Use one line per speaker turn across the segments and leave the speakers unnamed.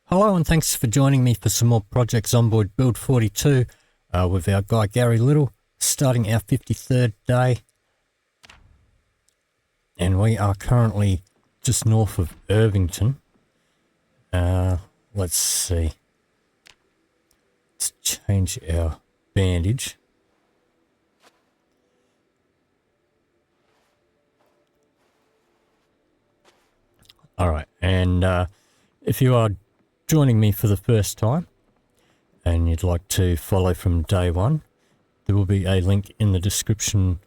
Hello and thanks for joining me for some more Project Zomboid Build 42 with our guy Garry Little, starting our 53rd day. And we are currently just north of Irvington. Let's see. Let's change our bandage. Alright, and if you are joining me for the first time and you'd like to follow from day one, there will be a link in the description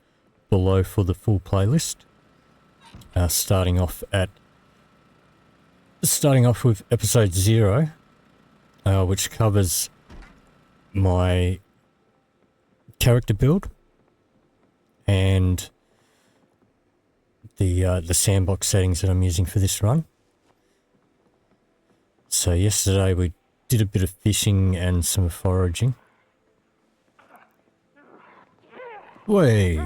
below for the full playlist. Starting off with episode 0, which covers my character build and the sandbox settings that I'm using for this run. So yesterday we did a bit of fishing and some foraging. We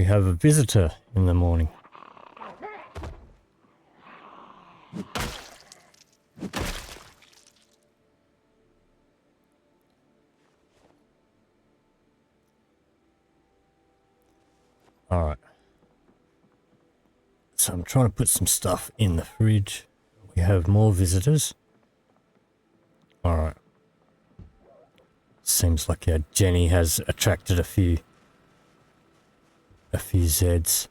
have a visitor in the morning. Alright. So I'm trying to put some stuff in the fridge. We have more visitors. Alright. Seems like our Jenny has attracted a few Zeds.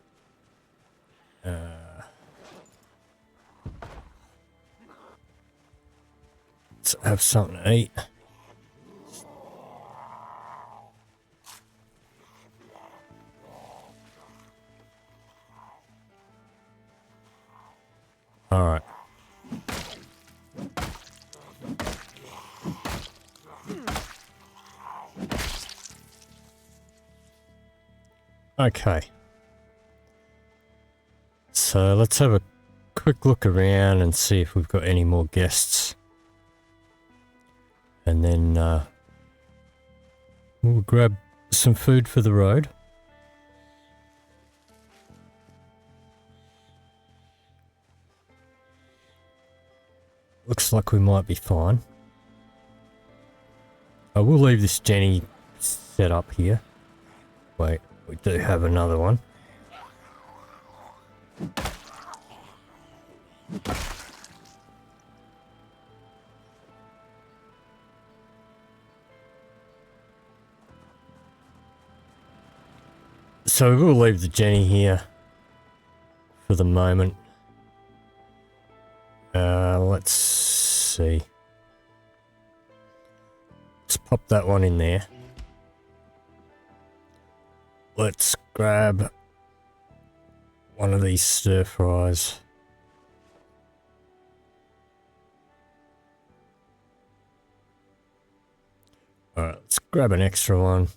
Let's have something to eat. Alright. Okay. So let's have a quick look around and see if we've got any more guests. And then we'll grab some food for the road. Looks like we might be fine. I will leave this Jenny set up here. Wait, we do have another one. So we'll leave the Jenny here for the moment. Let's see. Let's pop that one in there. Let's grab one of these stir fries. Alright, let's grab an extra one.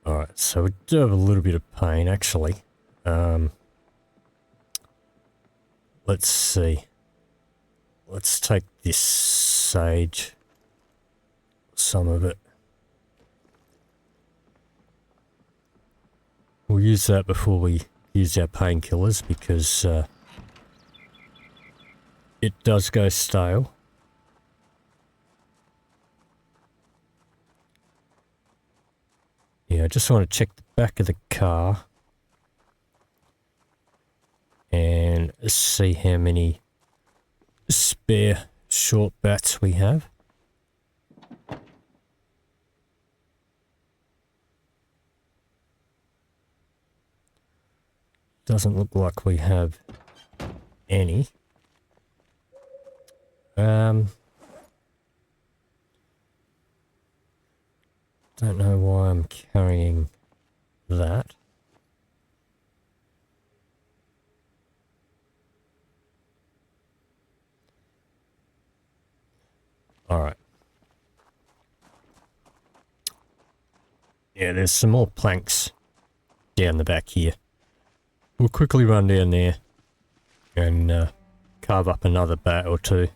Alright, so we do have a little bit of pain actually. Let's see. Let's take this sage. Some of it. We'll use that before we use our painkillers because it does go stale. Yeah, I just want to check the back of the car and see how many spare short bats we have. Doesn't look like we have any. Don't know why I'm carrying that. Alright. Yeah, there's some more planks down the back here. We'll quickly run down there and carve up another bat or two.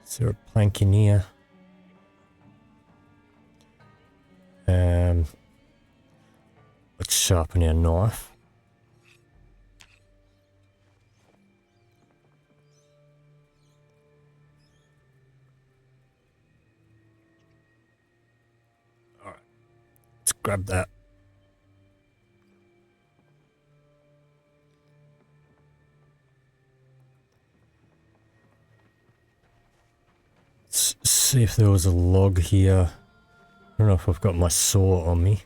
Is there a plank in here? Let's sharpen our knife. Alright, let's grab that. Let's see if there was a log here. I don't know if I've got my saw on me.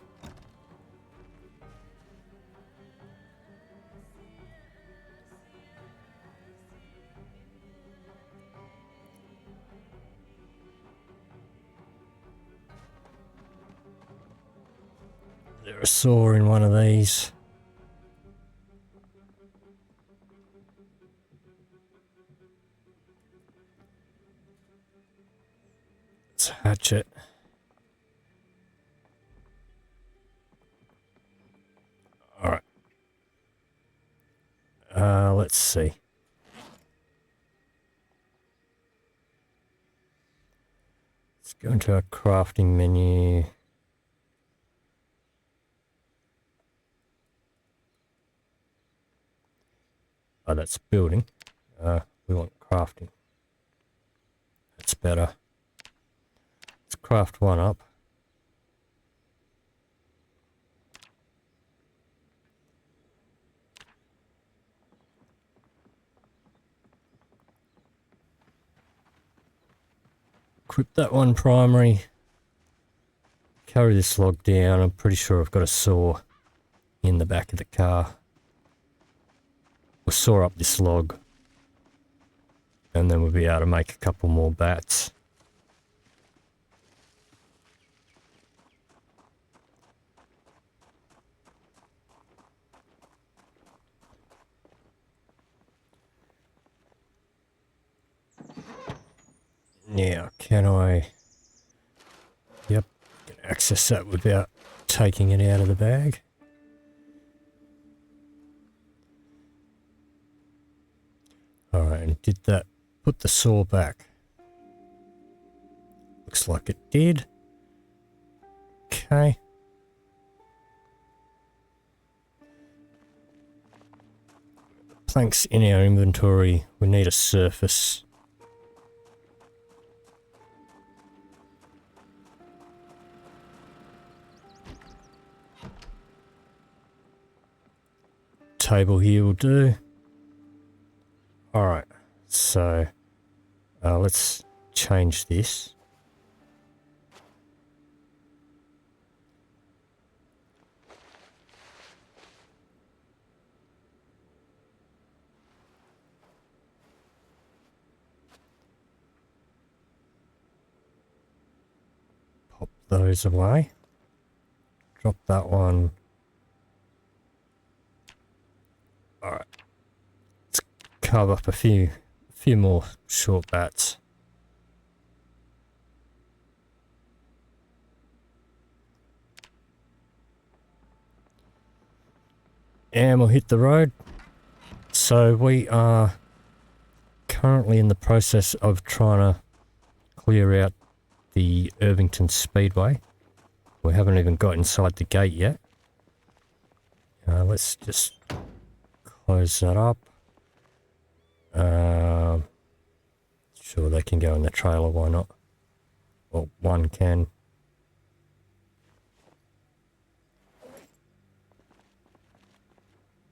Is there a saw in one of these? It's a hatchet. Alright. Let's see. Let's go into our crafting menu. Oh, that's building. We want crafting. That's better. Let's craft one up. Equip that one primary. Carry this log down. I'm pretty sure I've got a saw in the back of the car. We'll saw up this log. And then we'll be able to make a couple more bats. Now, can I... Yep, can access that without taking it out of the bag. Alright, and did that put the saw back? Looks like it did. Okay. Planks in our inventory. We need a surface. Table here will do. Alright, so let's change this. Pop those away. Drop that one. Alright. Let's carve up a few more short bats. And we'll hit the road. So we are currently in the process of trying to clear out the Irvington Speedway. We haven't even got inside the gate yet. Let's just close that up. Sure, they can go in the trailer, why not? Well, one can.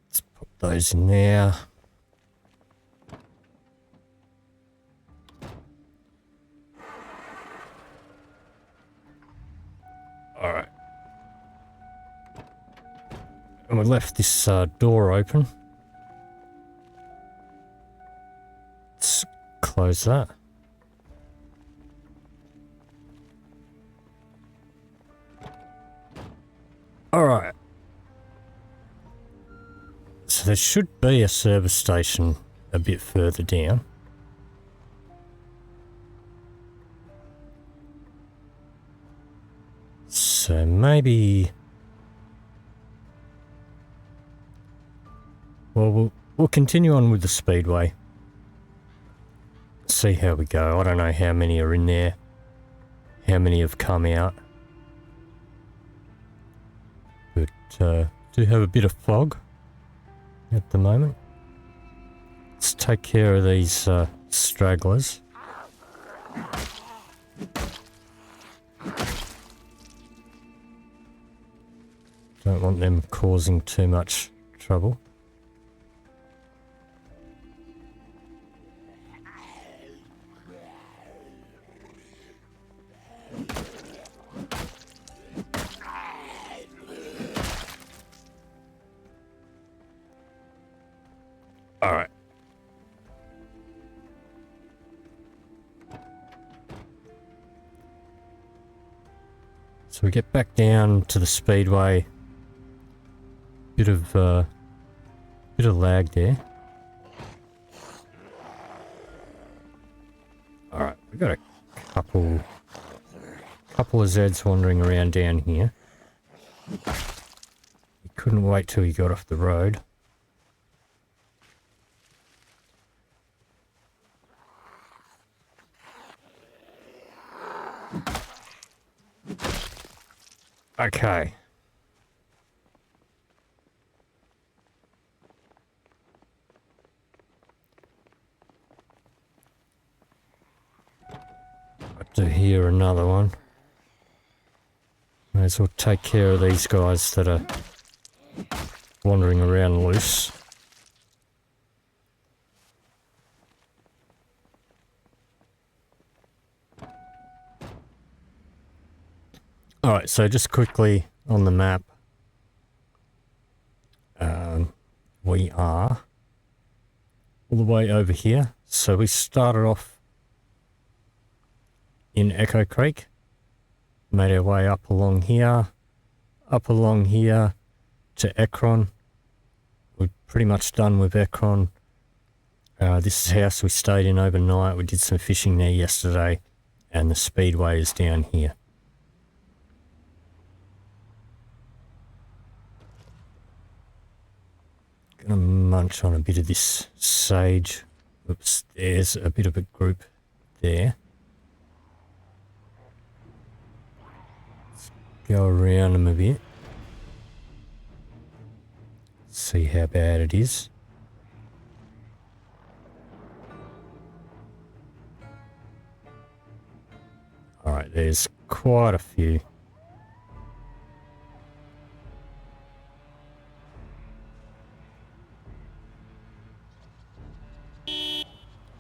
Let's put those in there. Alright. And we left this door open. Let's close that. Alright. So there should be a service station a bit further down. So maybe... Well, we'll continue on with the Speedway. see how we go. I don't know how many are in there, how many have come out. But do have a bit of fog at the moment. Let's take care of these stragglers. Don't want them causing too much trouble. Alright. So we get back down to the speedway. Bit of lag there. Alright, we got a couple of Zeds wandering around down here. He couldn't wait till he got off the road. Okay. I do hear another one. May as well take care of these guys that are wandering around loose. Alright, so just quickly on the map, we are all the way over here. So we started off in Echo Creek, made our way up along here to Ekron. We're pretty much done with Ekron. This is the house we stayed in overnight. We did some fishing there yesterday, and the speedway is down here. Gonna munch on a bit of this sage. Oops, there's a bit of a group there. Let's go around them a bit. See how bad it is. Alright, there's quite a few.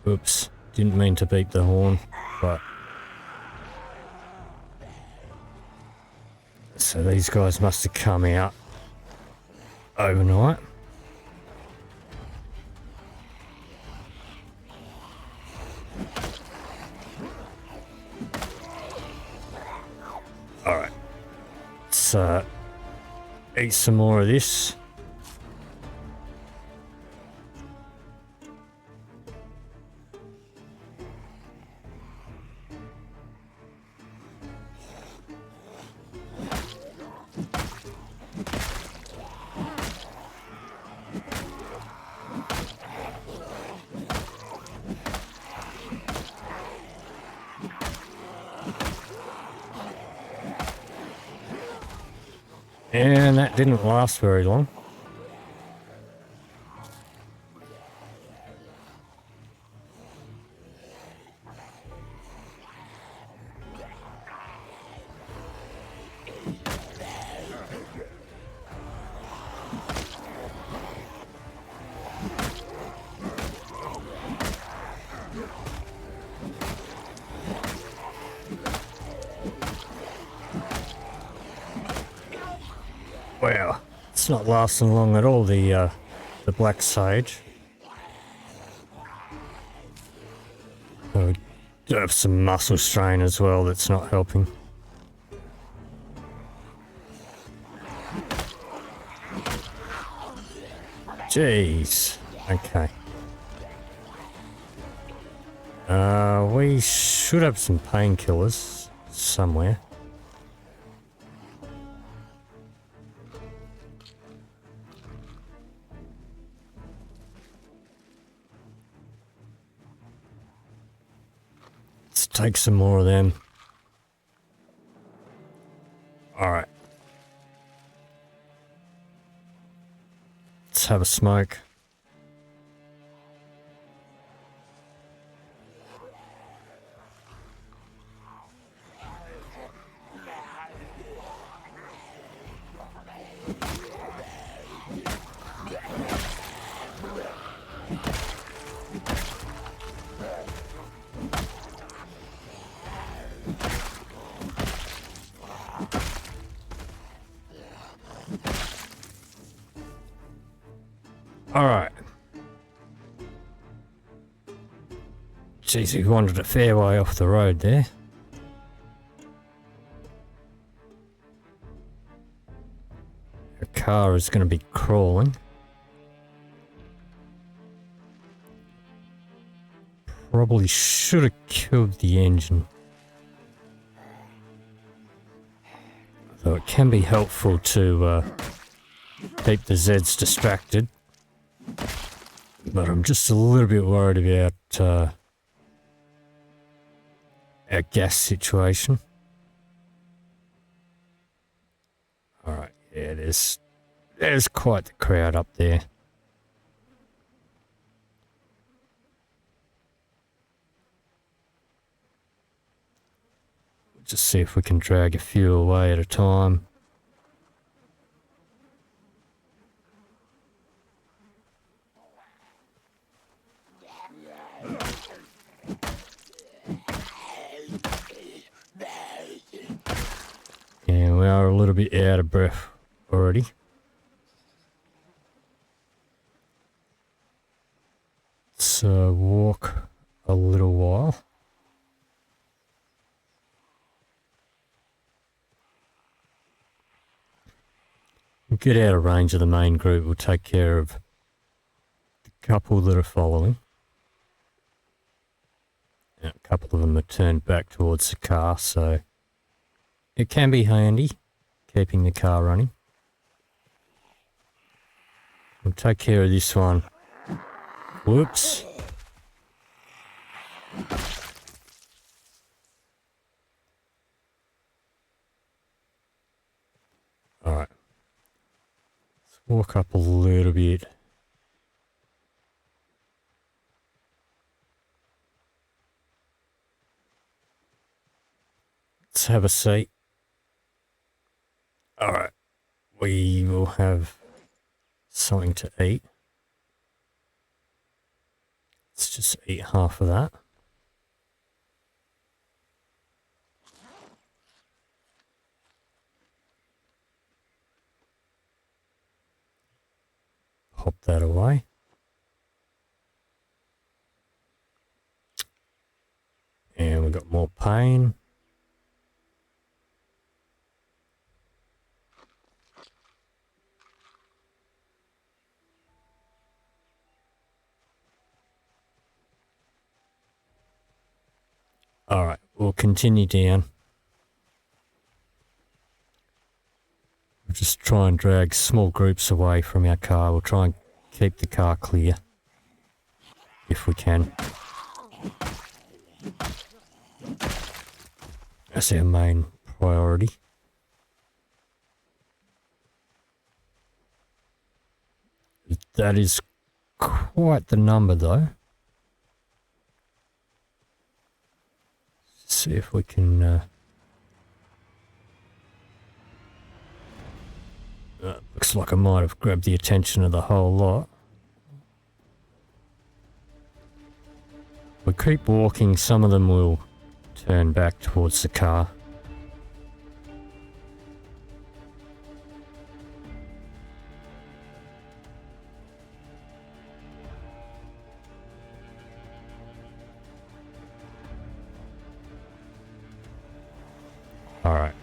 Oops, didn't mean to beep the horn, but... So these guys must have come out overnight. Alright, let's eat some more of this. And that didn't last very long. Wow, it's not lasting long at all, the black sage. We do have some muscle strain as well that's not helping. Jeez. Okay. We should have some painkillers somewhere. take some more of them. Alright. Let's have a smoke. Alright. Jeez, we wandered a fair way off the road there. Our car is going to be crawling. Probably should have killed the engine. Though it can be helpful to keep the Zeds distracted. But I'm just a little bit worried about our gas situation. Alright, yeah, there's quite the crowd up there. Just see if we can drag a few away at a time. Yeah, we are a little bit out of breath already. So walk a little while. We'll get out of range of the main group. We'll take care of the couple that are following. And a couple of them are turned back towards the car, so it can be handy keeping the car running. We'll take care of this one. Whoops. Alright. Let's walk up a little bit. Let's have a seat. Alright. We will have something to eat. Let's just eat half of that. Pop that away. And we've got more pain. Alright, we'll continue down. We'll just try and drag small groups away from our car. We'll try and keep the car clear, if we can. That's our main priority. That is quite the number, though. See if we can looks like I might have grabbed the attention of the whole lot. We keep walking, some of them will turn back towards the car. Alright.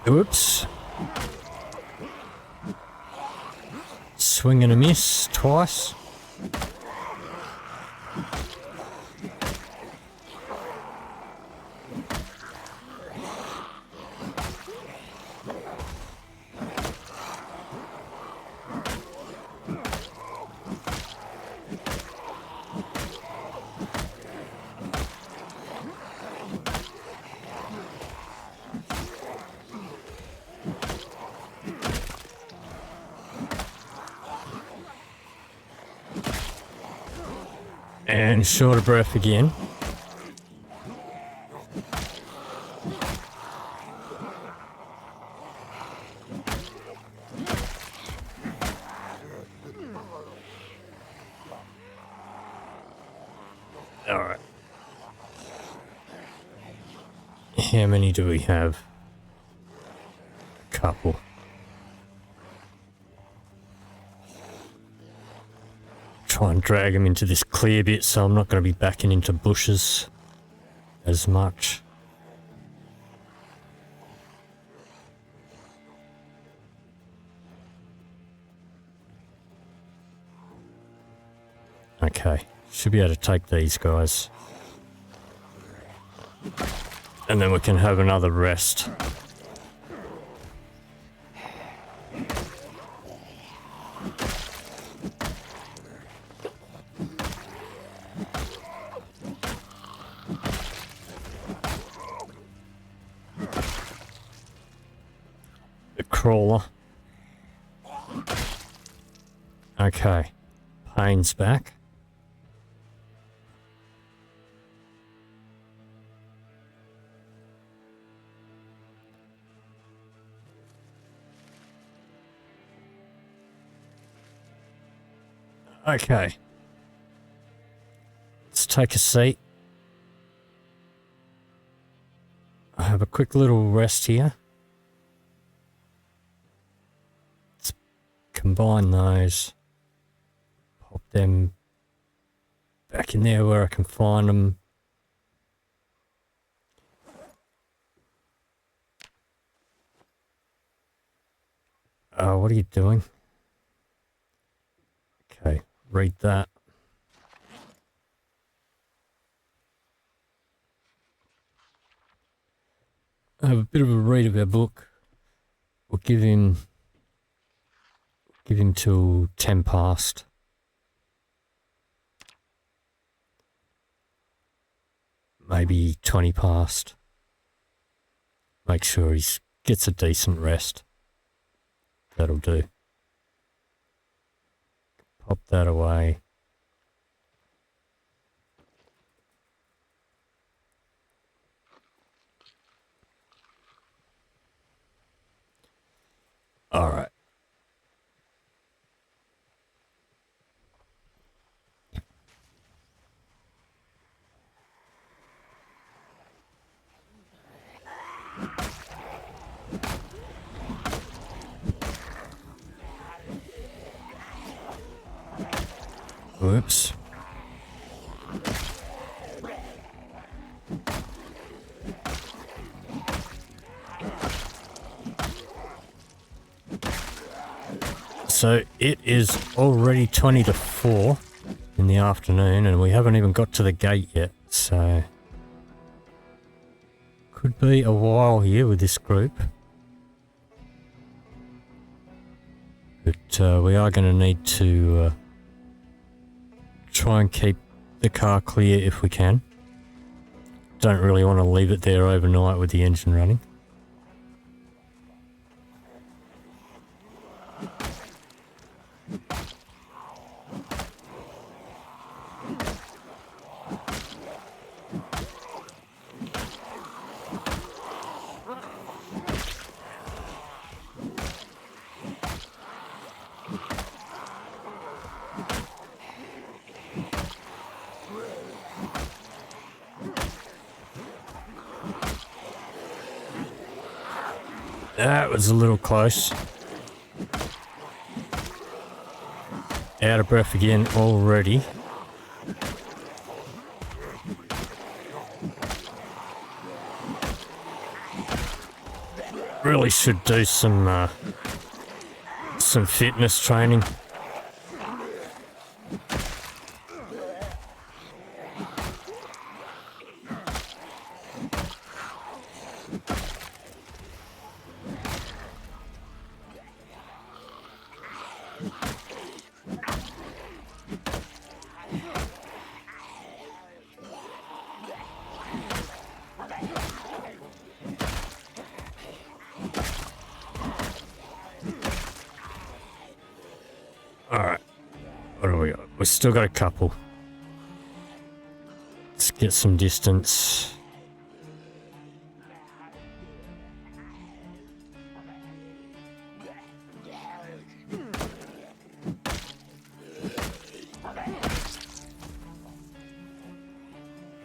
Oops. Swing and a miss twice. And short of breath again. Alright. How many do we have? A couple. Try and drag him into this clear bit so I'm not going to be backing into bushes as much. Okay, should be able to take these guys. And then we can have another rest. The crawler. Okay, pain's back. Okay, let's take a seat. I have a quick little rest here. Let's combine those, pop them back in there where I can find them. What are you doing? Okay. Read that. Have a bit of a read of our book. We'll give him till 10 past. Maybe 20 past. Make sure he gets a decent rest. That'll do. Pop that away. All right. Whoops. So it is already 20 to 4 in the afternoon and we haven't even got to the gate yet, so could be a while here with this group. But we are going to need to try and keep the car clear if we can. Don't really want to leave it there overnight with the engine running. That was a little close. Out of breath again already. Really should do some fitness training. Alright, what do we got? We've still got a couple. get some distance.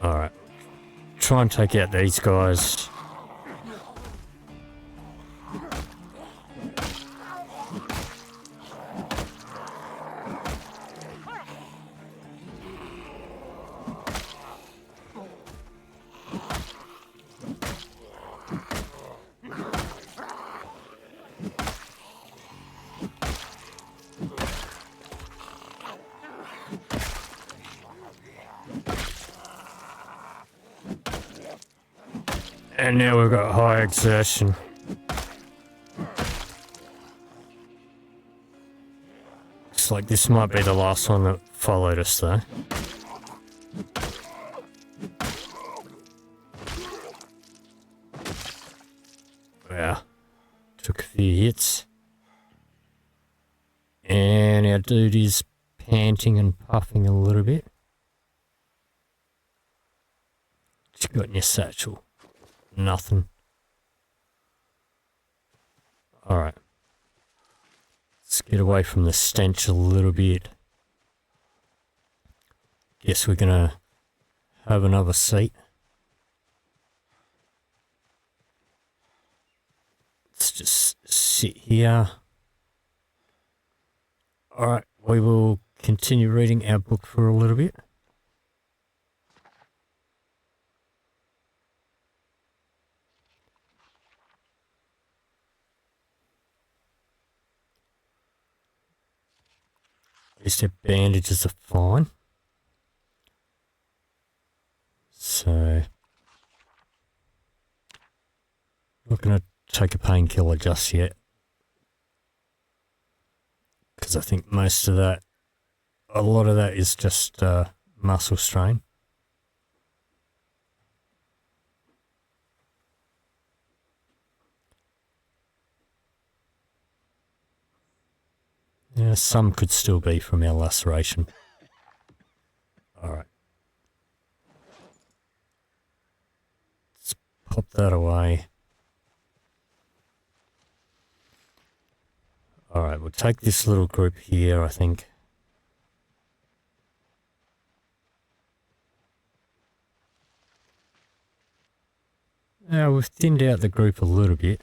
Alright. Try and take out these guys. And now we've got high exertion. Looks like this might be the last one that followed us though. Wow. Took a few hits. And our dude is panting and puffing a little bit. What you got in your satchel? Nothing. Alright. Let's get away from the stench a little bit. Guess we're gonna have another seat. Let's just sit here. Alright, we will continue reading our book for a little bit. At least our bandages are fine. So, not going to take a painkiller just yet. Because I think most of that, a lot of that is just muscle strain. Yeah, some could still be from our laceration. Alright. Let's pop that away. Alright, we'll take this little group here, I think. Now we've thinned out the group a little bit.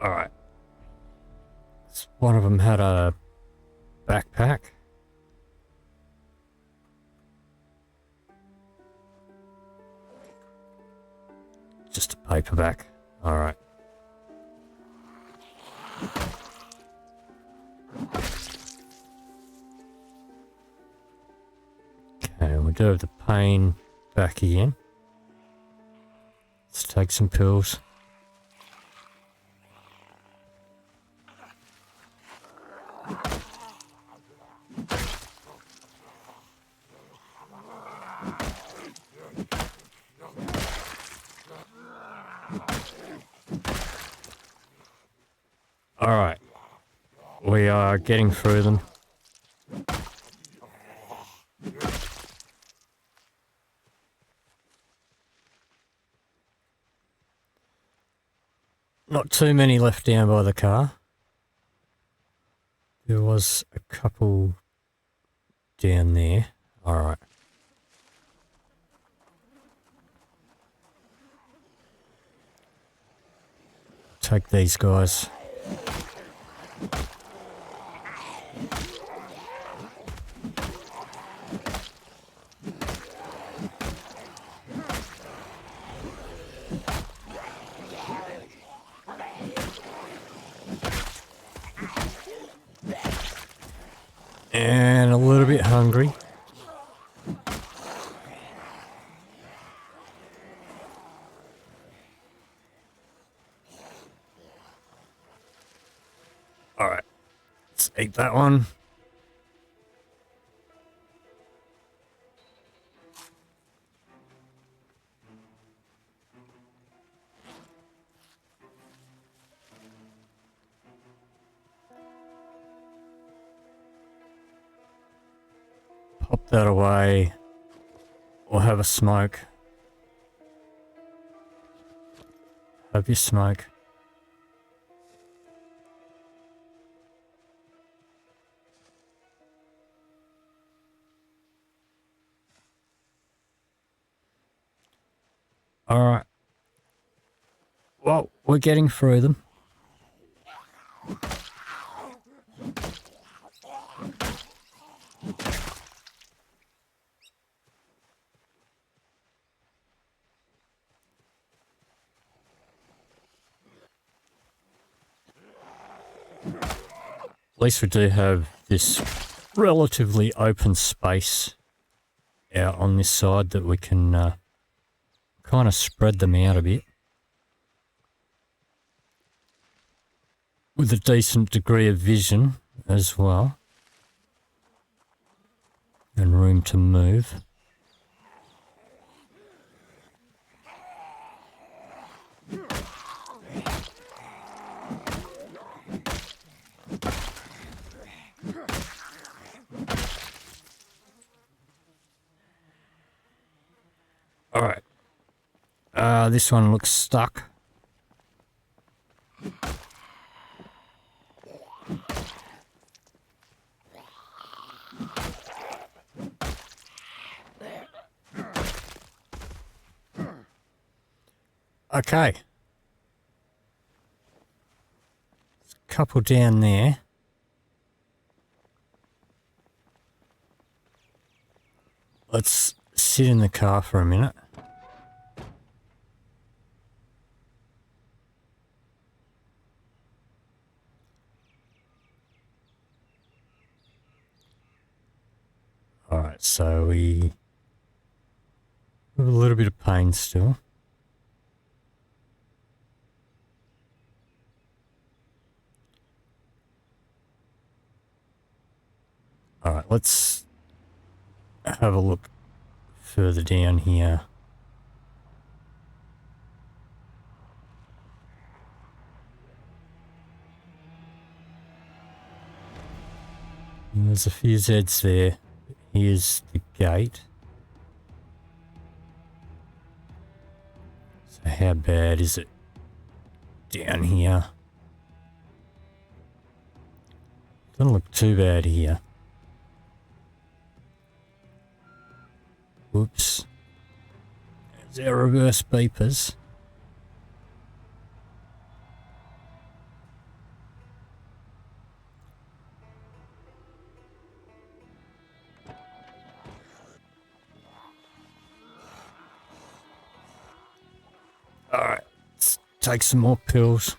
Alright. One of them had a backpack. Just a paperback. Alright. Okay, we'll do the pain back again. Let's take some pills. Alright, we are getting through them. Not too many left down by the car. There was a couple down there. Alright. Take these guys. And a little bit hungry. Eat that one. Pop that away. Or have a smoke. Have your smoke. Alright. Well, we're getting through them. At least we do have this relatively open space out on this side that we can kind of spread them out a bit with a decent degree of vision as well and room to move. Alright. This one looks stuck. Okay. There's a couple down there. Let's sit in the car for a minute. Alright, so we have a little bit of pain still. Alright, let's have a look further down here. And there's a few Zeds there. Here's the gate. So how bad is it down here? Doesn't look too bad here. Whoops. There's our reverse beepers. Alright, let's take some more pills.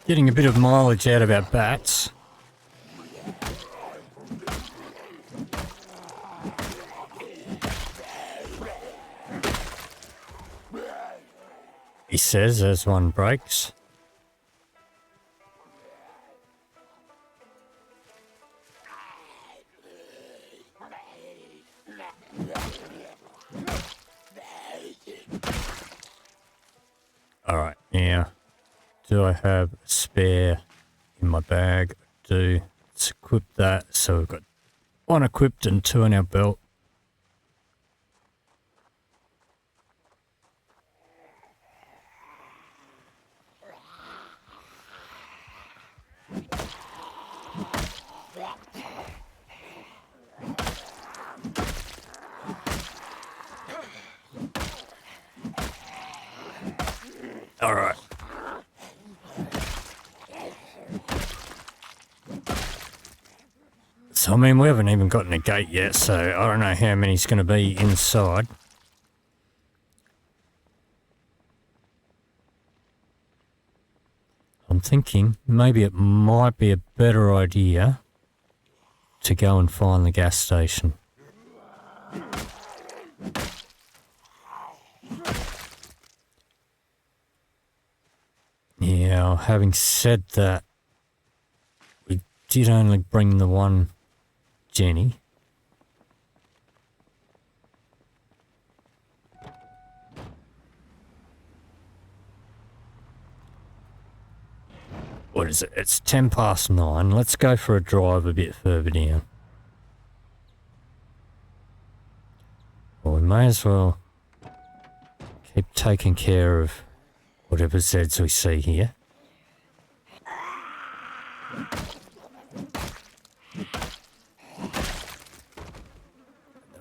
Getting a bit of mileage out of our bats. He says as one breaks. Alright, now, do I have a spare in my bag? I do. Let's equip that. So we've got one equipped and two in our belt. All right. So, I mean, we haven't even gotten a gate yet, so I don't know how many's going to be inside. I'm thinking maybe it might be a better idea to go and find the gas station. Yeah, having said that, we did only bring the one Jenny. What is it? It's 9:10. Let's go for a drive a bit further down. Well, we may as well keep taking care of whatever Zeds we see here.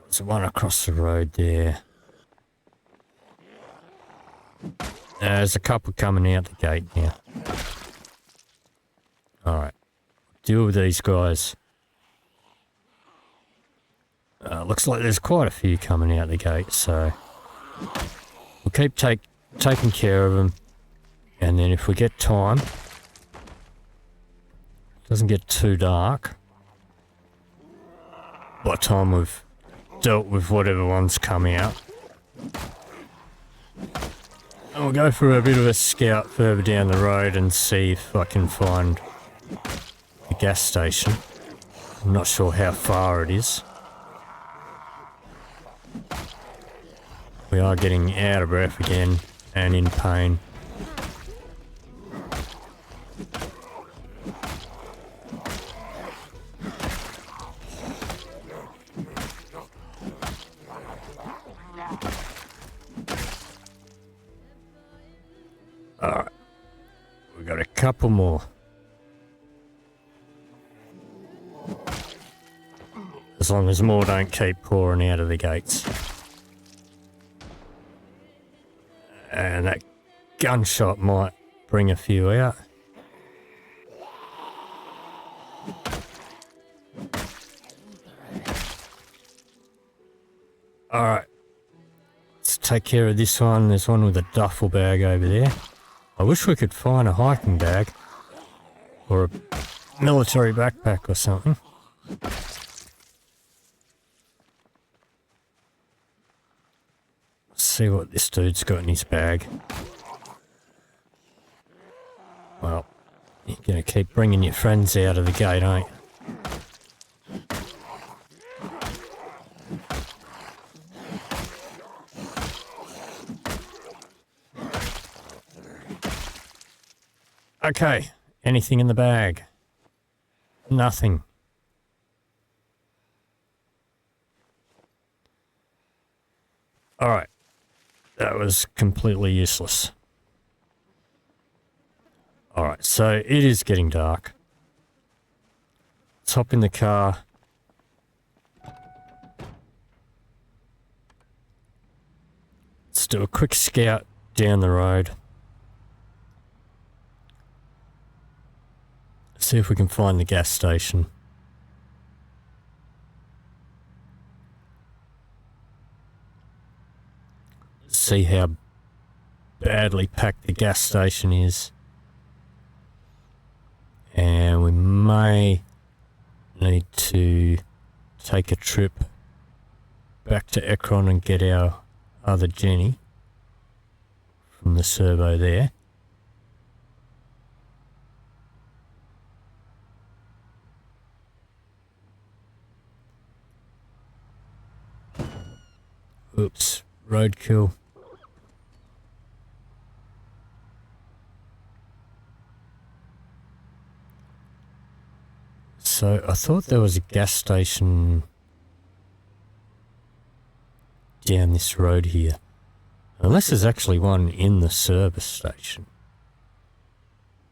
There's one across the road there. There's a couple coming out the gate now. Alright, deal with these guys. Looks like there's quite a few coming out the gate, so we'll keep taking care of them, and then if we get time, doesn't get too dark, by the time we've dealt with whatever one's come out, and we'll go for a bit of a scout further down the road and see if I can find the gas station. I'm not sure how far it is. We are getting out of breath again and in pain. Alright, we got a couple more. As long as more don't keep pouring out of the gates. And that gunshot might bring a few out. Alright, let's take care of this one. There's one with a duffel bag over there. I wish we could find a hiking bag or a military backpack or something. See what this dude's got in his bag. Well, you're gonna keep bringing your friends out of the gate, ain't you? Okay, anything in the bag? Nothing. Alright. That was completely useless. Alright, so it is getting dark. Let's hop in the car. Let's do a quick scout down the road. See if we can find the gas station. See how badly packed the gas station is, and we may need to take a trip back to Ekron and get our other Jenny from the servo there. Oops, roadkill. So I thought there was a gas station down this road here. Unless there's actually one in the service station.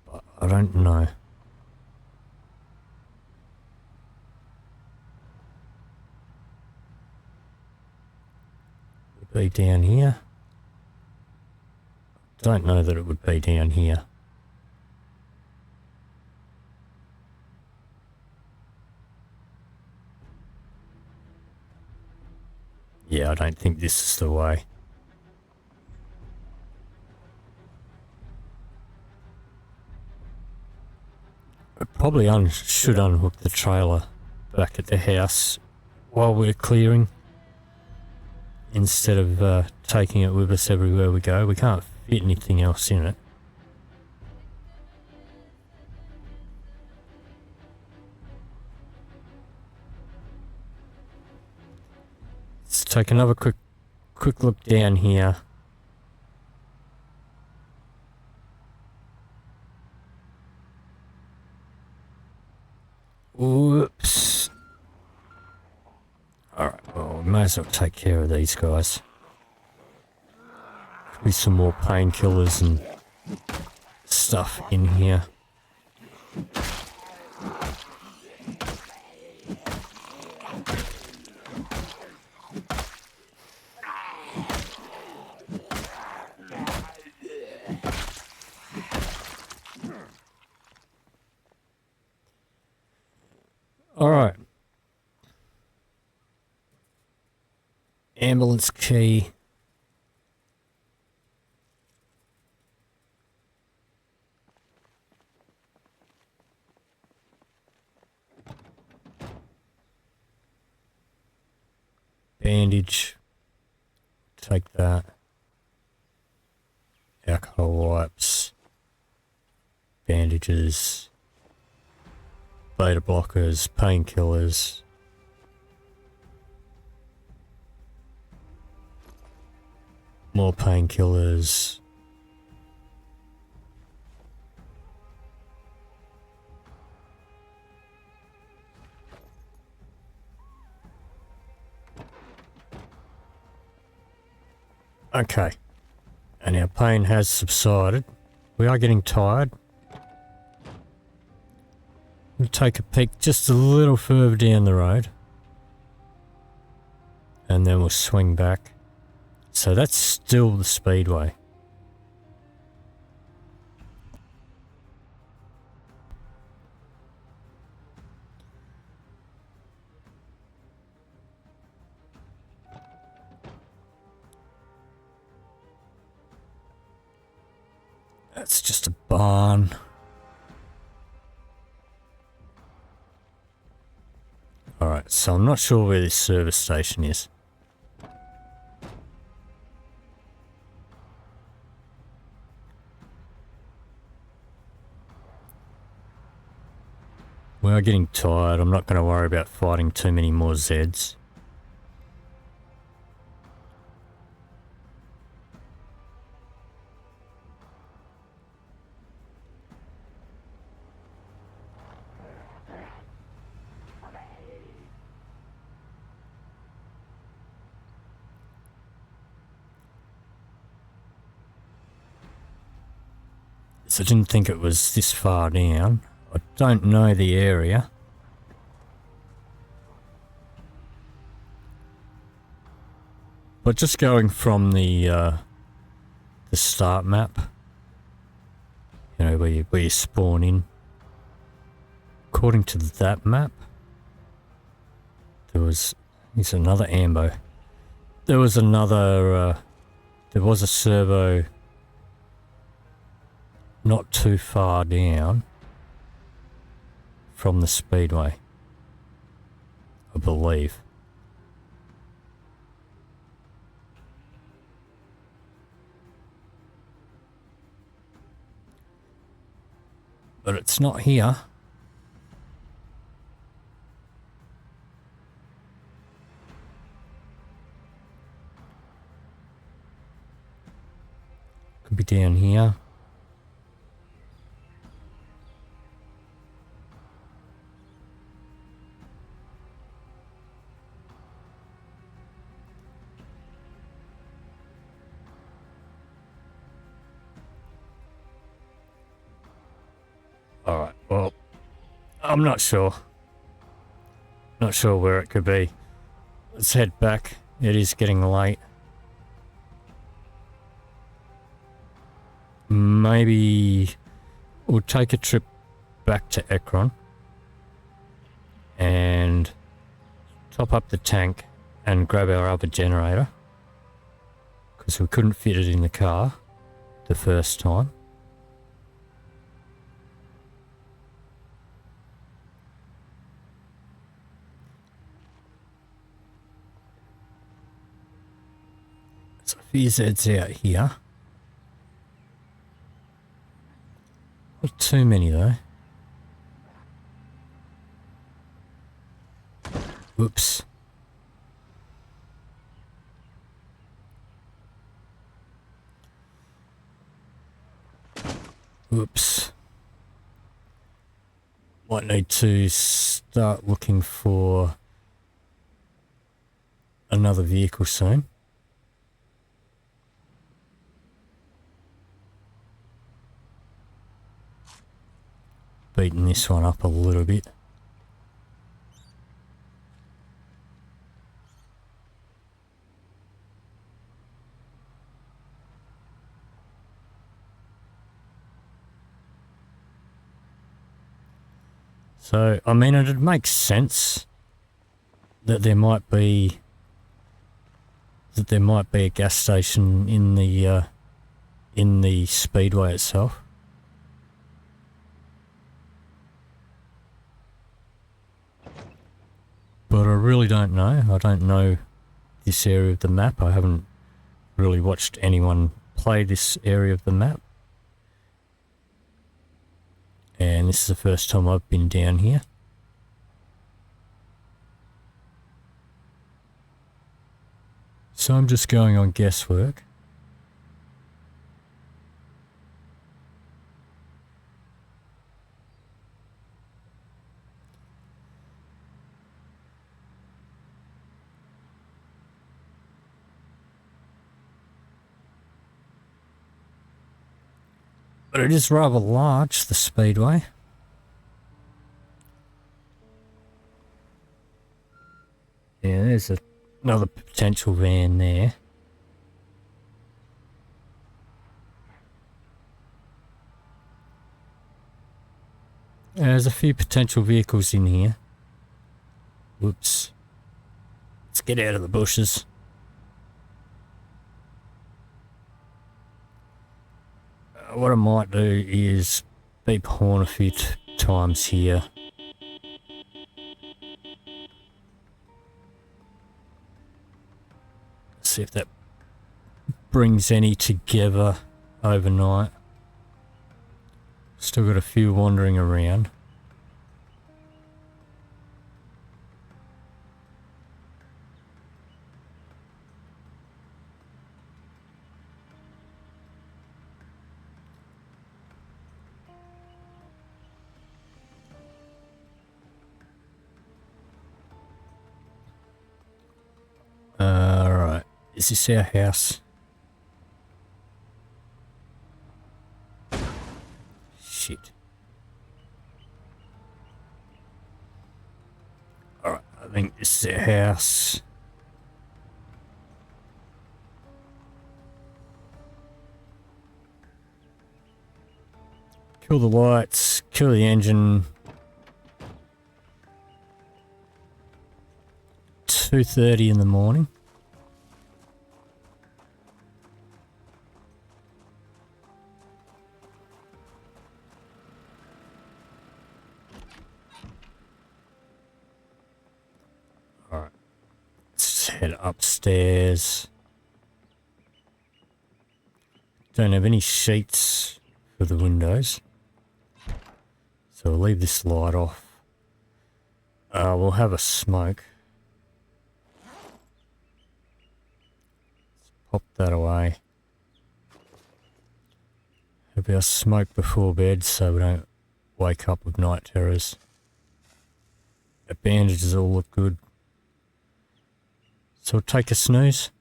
But I don't know. Would it be down here? Don't know that it would be down here. I don't think this is the way. I probably should unhook the trailer back at the house while we're clearing, instead of taking it with us everywhere we go. We can't fit anything else in it. Let's take another quick look down here. Whoops. Alright, well, we may as well take care of these guys. Could be some more painkillers and stuff in here. Alright. Ambulance key. Bandage. Take that. Alcohol wipes. Bandages. Beta blockers, painkillers. More painkillers. Okay. And our pain has subsided. We are getting tired. We'll take a peek just a little further down the road. And then we'll swing back. So that's still the speedway. That's just a barn. Alright, so I'm not sure where this service station is. We are getting tired. I'm not going to worry about fighting too many more Zeds. So I didn't think it was this far down. I don't know the area. But just going from the start map, you know, where you spawn in, according to that map, there's another ambo. There was another, there was a servo not too far down from the speedway, I believe. But it's not here. Could be down here. Alright, well, I'm not sure. Not sure where it could be. Let's head back. It is getting late. Maybe we'll take a trip back to Ekron and top up the tank and grab our other generator, because we couldn't fit it in the car the first time. So a few Zeds out here. Not too many though. Whoops. Whoops. Might need to start looking for another vehicle soon. Beating this one up a little bit. So, I mean, it makes sense that there might be a gas station in the speedway itself. But I really don't know. I don't know this area of the map. I haven't really watched anyone play this area of the map. And this is the first time I've been down here. So I'm just going on guesswork. But it is rather large, the speedway. Yeah, there's another potential van there. There's a few potential vehicles in here. Whoops. Let's get out of the bushes. What I might do is beep horn a few times here. See if that brings any together overnight. Still got a few wandering around. Alright, is this our house? Shit. Alright, I think this is our house. Kill the lights, kill the engine. 2:30 in the morning. Alright, let's head upstairs. Don't have any sheets for the windows, so we'll leave this light off. We'll have a smoke. Pop that away. Have our smoke before bed so we don't wake up with night terrors. The bandages all look good. So we'll take a snooze.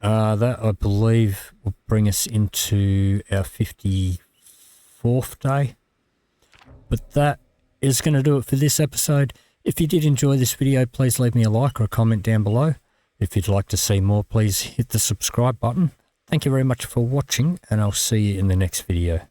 That, I believe, will bring us into our 54th day. But that is going to do it for this episode. If you did enjoy this video, please leave me a like or a comment down below. If you'd like to see more, please hit the subscribe button. Thank you very much for watching, and I'll see you in the next video.